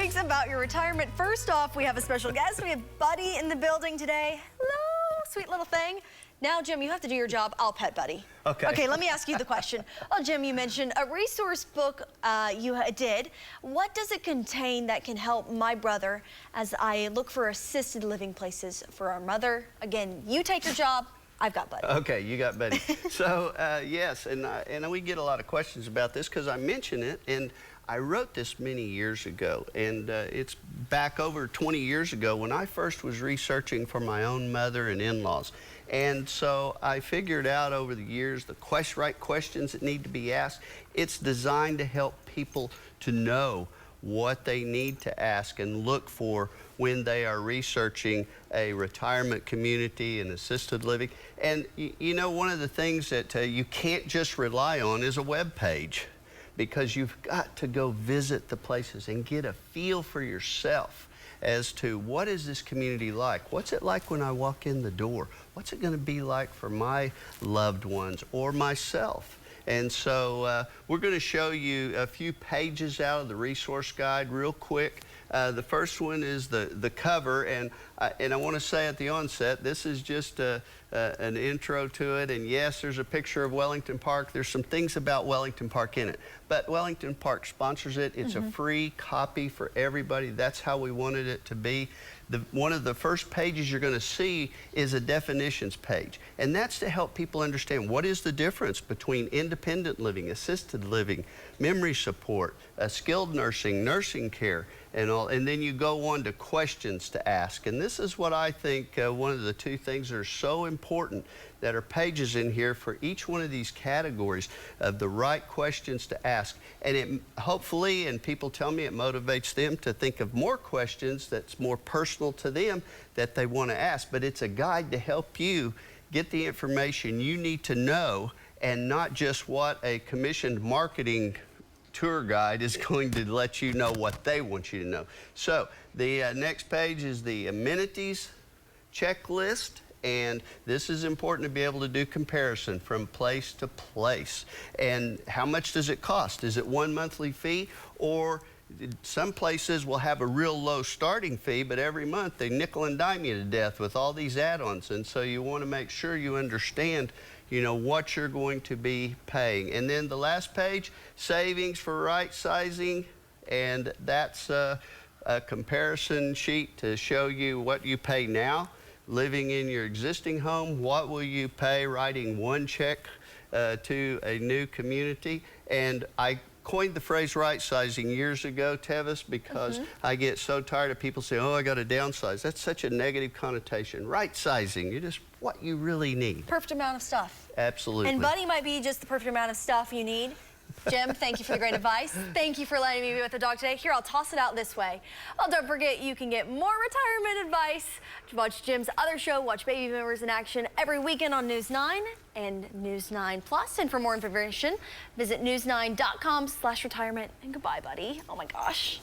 weeks about your retirement. First off, we have a special guest. We have Buddy in the building today. Hello, sweet little thing. Now, Jim, you have to do your job. I'll pet Buddy. Okay. Okay, let me ask you the question. Well, Jim, you mentioned a resource book you did. What does it contain that can help my brother as I look for assisted living places for our mother? Again, you take your job. I've got Buddy. Okay, you got Buddy. So, yes, and we get a lot of questions about this because I mention it, and I wrote this many years ago, and it's back over 20 years ago when I first was researching for my own mother and in-laws. And so I figured out over the years the right questions that need to be asked. It's designed to help people to know what they need to ask and look for when they are researching a retirement community and assisted living. And you know, one of the things that you can't just rely on is a web page, because you've got to go visit the places and get a feel for yourself as to what is this community like? What's it like when I walk in the door? What's it going to be like for my loved ones or myself? And so we're going to show you a few pages out of the resource guide real quick. The first one is the cover, and I want to say at the onset, this is just an intro to it. And yes, there's a picture of Wellington Park. There's some things about Wellington Park in it, but Wellington Park sponsors it. It's a free copy for everybody. That's how we wanted it to be. One of the first pages you're going to see is a definitions page, and that's to help people understand what is the difference between independent living, assisted living, memory support, skilled nursing, nursing care, and all. And then you go on to questions to ask, and this is what I think one of the two things that are so important, that are pages in here for each one of these categories of the right questions to ask. And it hopefully, and people tell me, it motivates them to think of more questions that's more personal to them that they want to ask. But it's a guide to help you get the information you need to know, and not just what a commissioned marketing tour guide is going to let you know what they want you to know. So the next page is the amenities checklist. And this is important to be able to do comparison from place to place. And how much does it cost? Is it one monthly fee? Or some places will have a real low starting fee, but every month they nickel and dime you to death with all these add-ons. And so you want to make sure you understand, you know, what you're going to be paying. And then the last page, savings for right sizing. And that's a comparison sheet to show you what you pay now living in your existing home. What will you pay writing one check to a new community? And I coined the phrase right sizing years ago, Tevis, because I get so tired of people saying, oh, I got to downsize. That's such a negative connotation. Right sizing, you're just what you really need. Perfect amount of stuff. Absolutely. And Buddy might be just the perfect amount of stuff you need. Jim, thank you for the great advice. Thank you for letting me be with the dog today. Here, I'll toss it out this way. Well, don't forget, you can get more retirement advice. Watch Jim's other show, Watch Baby Boomers in Action, every weekend on News 9 and News 9 Plus. And for more information, visit news9.com/retirement. And goodbye, Buddy. Oh my gosh.